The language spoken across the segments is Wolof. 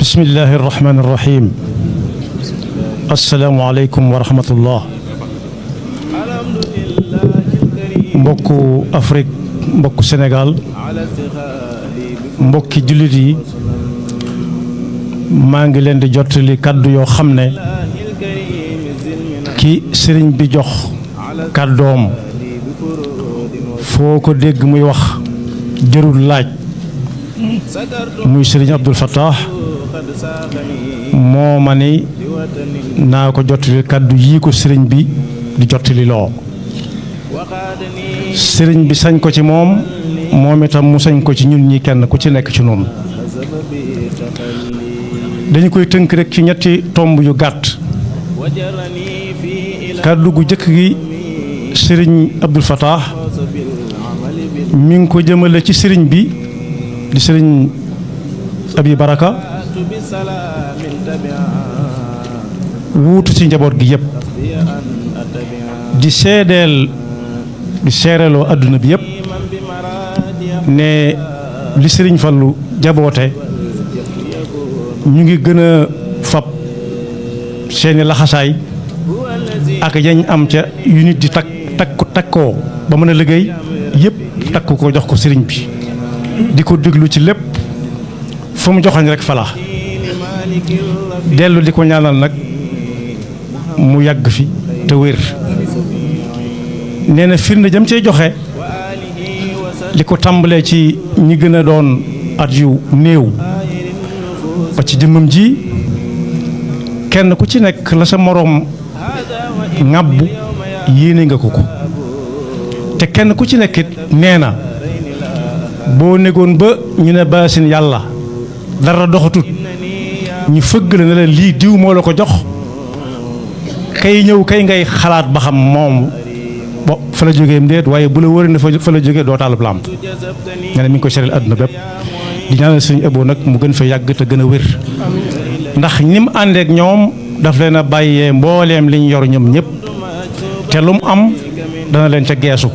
bismillahi irrahmani irrahim asalaamualeykum wa rahmatullah mbokku Afrique mbokku Sénégal mbokki jullit yi maa ngi leen di jottali kàddu yoo xam ne ki sëriñ bi jox kàddoom foo ko dégg muy wax jërul laaj muy sëriñ Abdul Fattah moo ma ni naa ko jottali kàddu yii ko sëriñ bi di jottali loo sëriñ bi sañ ko ci moom itam mu sañ ko ci ñun ñi kenn ku ci nekk ci noonu dañu koy tënk rek ci ñetti tomb yu gàtt kàddu gu jëkk gi sëriñ Abdul Fattah mi ngi ko jëmale ci sëriñ bi di sëriñ Abi Baraka wuutu ci njaboot gi yëpp di seereeloo àdduna bi yëpp ne li sëriñ Fallu jaboote ñu ngi gën a fab seeni laxasaay ak yañ am ca yu nit di takkoo ba mën a liggéey yëpp takku ko jox ko sëriñ bi di ko déglu ci lépp fu mu joxañ rek fala dellu di ko ñaanal nag mu yàgg fi te wér nee na firnde jëm cey joxe li ko tàmbalee ci ñi gën a doon at yu néew ba ci jëmmam ji kenn ku ci nekk la sa moroom ŋàbbu yéene nga ko te kenn ku ci nekkit nee na boo négoon ba ñu ne baasin yàlla dara doxatut ñu fëgg la ne la lii diw moo la ko jox kay ñëw kay ngay xalaat ba xam moom bo fa la jógee ndéet waaye bu la wëri ne fa la jógee doo taalub làmp nga ne mi ngi ko sereel àdduna bépp di ñaanal suñu ëbboo nag mu gën fa yàgg te gën a wér ndax ni mu àndeek ñoom daf leen a bàyyee mbooleem li ñu yor ñoom ñëpp te lu mu am dana leen ca geesu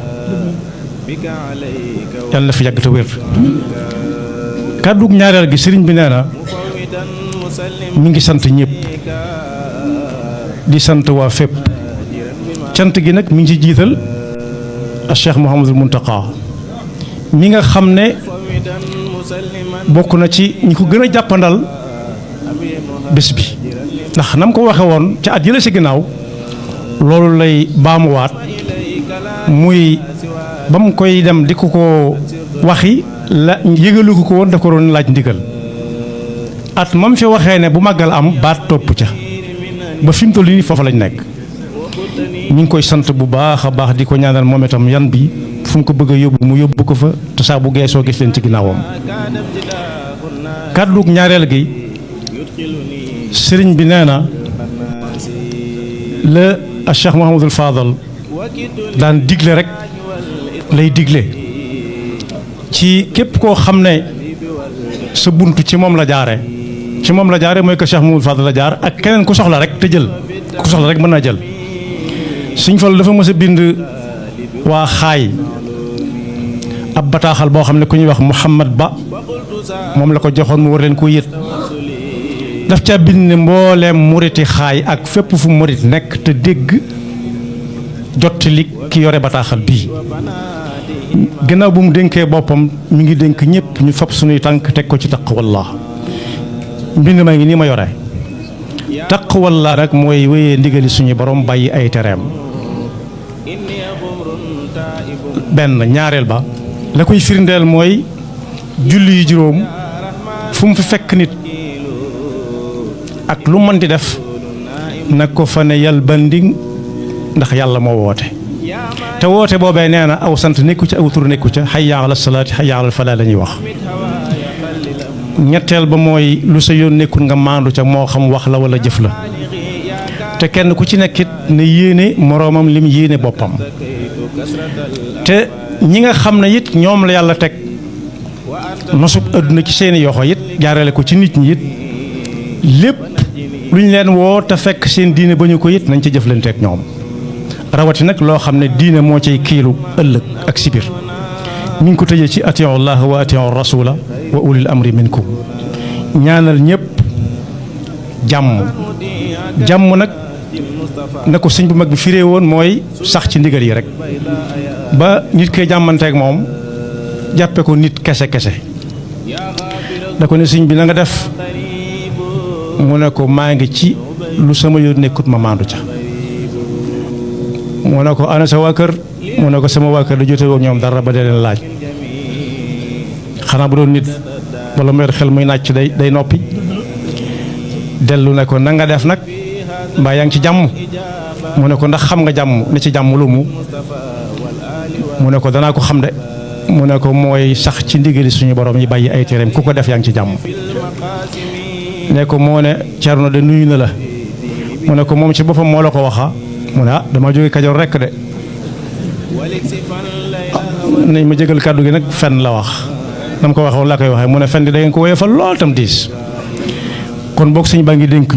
yàlla na fi yàgg te wér kàddug ñaareel gi sëriñ bi nee na mi ngi sant ñëpp di sant waa fépp cant gi nag mi ngi ci jiital a Cheikh Mouhamadul Muntaqa mi nga xam ne bokk na ci ñi ko gën a jàppandal bés bi ndax nam ko waxe woon ca at yële ci ginnaaw loolu lay baamuwaat muy ba mu koy dem di ko waxi la yëgalu ko woon daf ko doon laaj ndigal at mam fi waxee ne bu màggal am baat topp ca ba fi mu toll nii foofu lañ nekk ñu ngi koy sant bu baax a baax di ko ñaanal moom itam yan bi fu mu ko bëgg a yóbbu mu yóbbu ko fa te saa bu geesoo gis leen ci ginnaawam kàddug ñaareel gi sëriñ bi nee na la a Cheikh Mouhamadul Fadal daan digle rek lay digle ci képp koo xam ne sa bunt ci moom la jaare mooy que Cheikh Mouhamadul Fadal la jaar ak keneen ku soxla rek te jël ku soxla rek mën naa jël Sëriñ Fallu dafa mës a bind waa xaay ab bataaxal boo xam ne ku ñuy wax Muhammad Ba moom la ko joxoon mu war leen ko yët daf ca bind ne mbooleem muriti xaay ak fépp fu murit nekk te dégg jottali ki yore bataaxal bii gannaaw bu mu dénkee boppam mi ngi dénk ñëpp ñu fab suñuy tànk teg ko ci taqwallah mbind ma ngi nii ma yore taqwallah rek mooy wéyee ndigali suñu borom bàyyi ay tereem benn ñaareel ba la koy firndeel mooy julli yu juróom fu mu fi fekk nit ak lu mën di def nag ko fa ne yal banding ndax yàlla moo woote te woote boobee nee na aw sant nekku ca aw tur nekku ca hayya ala salaati hayya ala falaa la ñuy wax ñetteel ba mooy lu sa yoon nekkul nga maandu ca moo xam wax la wala jëf la te kenn ku ci nekkit ne yéene moroomam lim yéene boppam te ñi nga xam ne it ñoom la yàlla teg nosub àdduna ci seeni yoxo it jaarale ko ci nit ñi it lépp lu ñu leen woo te fekk seen diine ba ñu ko it nañ ca jëflanteeg ñoom rawati nag loo xam ne diine moo cay kiilu ëllëg ak sibir mi ngi ko tëjee ci atiiwu llaah wa atiiwu rasuula wa ulil amri minkum ñaanal ñëpp jàmm nag na ko sëñ bu mag bi firee woon mooy sax ci ndigal yi rek ba nit koy jàmmanteeg moom jàppe ko nit kese da ko ne sëñ bi na nga def mu ne ko maa ngi ci lu sama yoon nekkut ma maandu ca mu ne ko ana sa waa kër mu ne ko sama waa kër da jote woon ñoom dara ba dee leen laaj xanaa bu doon nit wala mu yor xel muy nàcc day noppi dellu ne ko na nga def nag mbaa yaa ngi ci jàmm mu ne ko ndax xam nga jàmm ne ci jàmm lu mu ne ko danaa ko xam de mu ne ko mooy sax ci ndigali suñu borom yi bàyyi ay tereem ku ko def yaa ngi ci jàmm ne ko moo ne Cerno de nuyu na la mu ne ko moom ci boppam moo la ko waxa mu ne ah dama jóge Kajoor rekk de nañ ma jégal kàddu gi nag fen la wax nam ko waxoon laa koy waxee mu ne fen di da ngeen ko woyofal lool tam diis kon boog sëñ baa ngi dénk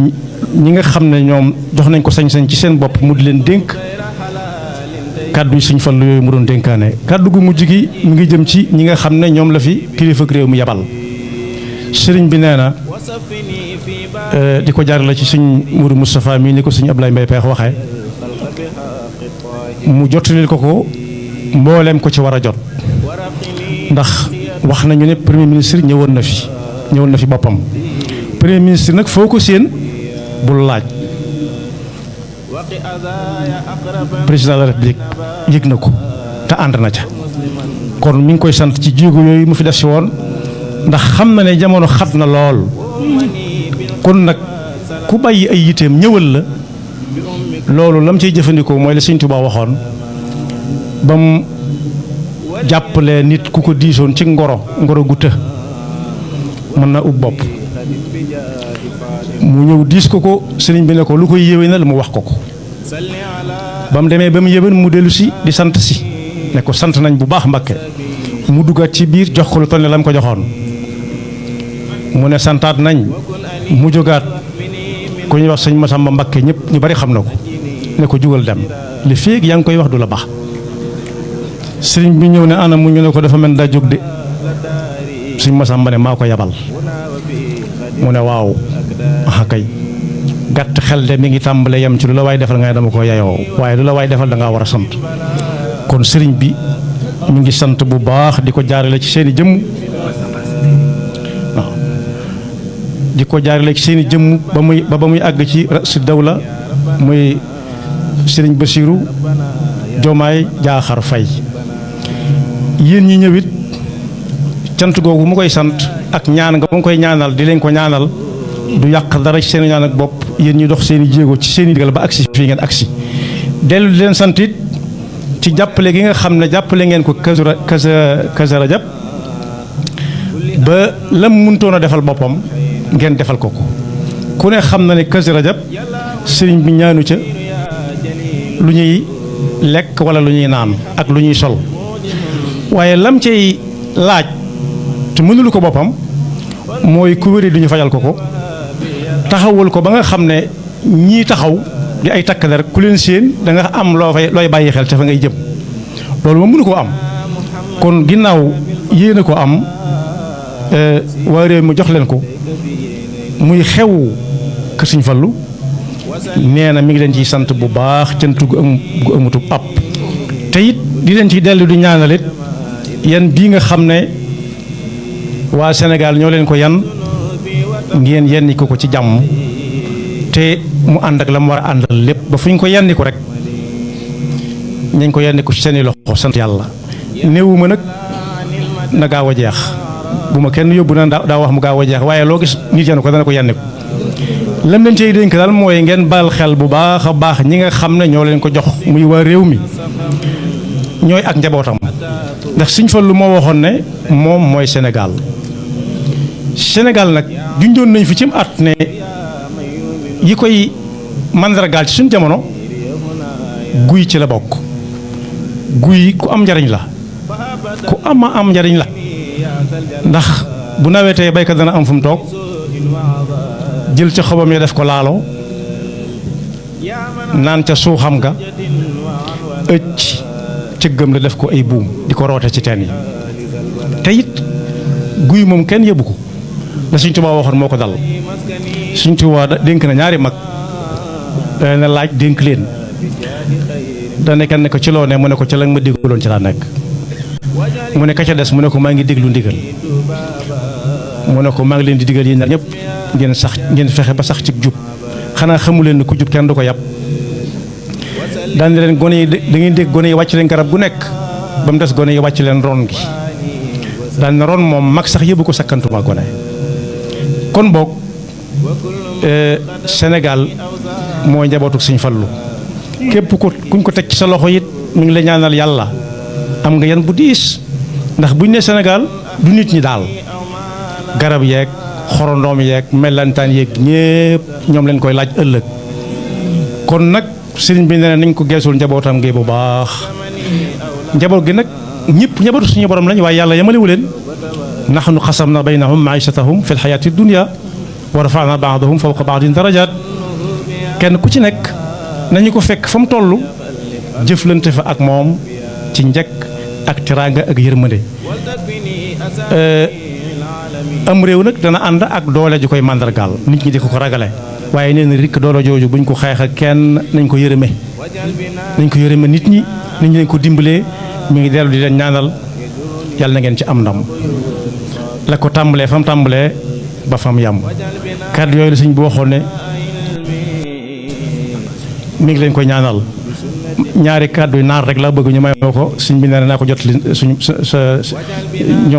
ñi nga xam ne ñoom jox nañ ko sañ-sañ ci seen bopp mu di leen dénk kàddu yi Sëñ Fallu yooyu mu doon dénkaane kàddu gu mujj gi mu ngi jëm ci ñi nga xam ne ñoom la fi kilifa réew mi yabal sëriñ bi nee na di ko jaarale ci sëñ Mourou Moustapha mii ni ko sëñ Ablaye Mbaye Peex waxee mu jottalil ko mbooleem ko ci war a jot ndax wax nañu ne premier ministre ñëwoon na fi boppam premier ministre nag foo ko séen bul laaj président de la république yëg na ko te ànd na ca kon mi ngi koy sant ci jéego yooyu mu fi def si woon ndax xam na ne jamono xat na lool kon nag ku bàyyi ay yiteem ñëwal la loolu lam ciy jëfandikoo mooy la Sëñ Tuubaa waxoon ba mu jàppalee nit ku ko diisoon ci ngoro gu të mën na ub bopp mu ñëw diis ko sëriñ bi ne ko lu koy yéwénal mu wax ko ba mu demee ba mu yéwén mu dellu si di sant si ne ko sant nañ bu baax Mbakke mu duggaat ci biir jox ko lu toll ne la mu ko joxoon mu ne santaat nañ mu jógaat ku ñuy wax sëñ Masamba Mbakke ñëpp ñu bari xam na ko ne ko jugal dem li féeg yaa ngi koy wax du la baax sëriñ bi ñëw ne ana mu ñu ne ko dafa mel daa jóg de sëñ Masamba ne maa ko yabal mu ne waaw kay gàtt xel de mi ngi tàmbale yem ci lu la waay defal nga ne dama ko yayoo waaye lu la waay defal da ngaa war a sant kon sëriñ bi mi ngi sant bu baax di ko jaarale ci seeni jëmm waaw di ko jaarale ci seeni jëmm ba muy àgg ci si dawla muy sëriñ Basiiru Jomaay Jaaxar Fay yéen ñi ñëwit cant googu mu koy sant ak ñaan nga mu koy ñaanal di leen ko ñaanal du yàq dara ci seen ñaan ak bopp yéen ñu dox seen i jéego ci seen i digal ba agsi fii ngeen agsi dellu di leen sant it ci jàppale gi nga xam ne jàppale ngeen ko Kazu Rajab ba lam mënutoon a defal boppam ngeen defal ko ku ne xam na ne Kazu Rajab sëriñ bi ñaanu ca lu ñuy lekk wala lu ñuy naan ak lu ñuy sol waaye lam cay laaj te mënulu ko boppam mooy ku wéri duñu fajal ko taxawul ko ba nga xam ne ñii taxaw di ay takk der ku leen séen da nga am looy bàyyi xel te fa ngay jëm loolu moom mënu koo am kon ginnaaw yéen a ko am waa réew mi jox leen ko muy xew kër Sëñ Fallu nee na mi ngi leen ciy sant bu baax cant gu amutub ab te it di leen ciy dellu di ñaanalit yan bii nga xam ne waa Sénégal ñoo leen ko yan ngeen yenni ko ci jàmm te mu ànd ak la mu war a àndal lépp ba fu ñu ko yenni ko rek nañ ko yenni ko ci seeni loxo sant yàlla néewuma nag na gaaw a jeex bu ma kenn yóbbu na daa wax mu gaaw a jeex waaye loo gis nit yenn ko dana ko yenni ko lam leen cay dénk daal mooy ngeen baal xel bu baax a baax ñi nga xam ne ñoo leen ko jox muy waa réew mi ñooy ak njabootam ndax Sëñ Fallu moo waxoon ne moom mooy Sénégal nag junjoon nañ fi ci at ne yi koy mandargaal ci suñ jamono guy ci la bokk guy ku am njariñ la ku am njariñ la ndax bu nawetee baykat dana am fu mu toog jël ca xobam ya def ko laalo naan ca suuxam ga ëcc cëggam la def ko ay buum di ko roote ci teen yi te it guy moom kenn yëbu ko la Sëñ Tuubaa waxoon moo ko dal. Sëñ Tuubaa dénk na ñaari mag na laaj dénk leen dane kenn ko ci loo ne mu ne ko ci la ma déggaloon ci laa nekk mu ne ka ca des mu ne ko maa ngi déglu ndigal mu ne ko maa ngi leen di digal yéen ñaar ñëpp ngeen fexe ba sax ci jub xanaa xamu leen ne ku jub kenn du ko yàpp daan leen gone yi da ngeen dégg gone yi wàcc leen garab gu nekk ba mu des gone yi wàcc leen ron gi daan na ron moom mag sax yëbu ko sakkantuma gone kon boog Sénégal mooy njabootu Sëñ Fallu képp kuñ ko teg ci sa loxo it mu ngi la ñaanal yàlla am nga yan bu diis ndax buñ ne Sénégal du nit ñi daal garab yeeg xorondoom yeeg mellantaan yeeg ñépp ñoom leen koy laaj ëllëg kon nag sëriñ bi nee nañ ko geesul njabootam gi bu baax njaboot gi nag ñëpp njabootu suñu borom lañ waaye yàlla yemalewu leen nahnu qasamna baynahum maishatahum fi lxayaati dunya wa rafa'na ba'dahum fawqa ba'din darajaat kenn ku ci nekk nañu ko fekk fa mu toll jëflante fa ak moom ci njëkk ak teraanga ak yërmande am réew nag dana ànd ak doole ji koy màndargaal nit ñi di ko ragale waaye nee na rikk doole jooju buñ ko xeex ak kenn nañ ko yërëme nit ñi nañ ko dimbalee mi ngi dellu di leen ñaanal yàlla na ngeen ci am ndam la ko tàmbalee fa mu tàmbalee ba fa mu yàmm kàddu yooyu la sëñ bi waxoon ne mi ngi leen koy ñaanal ñaari kàddu naar rek la bëgg ñu may ko sëñ bi nee na naa ko jot li suñu sa ñoom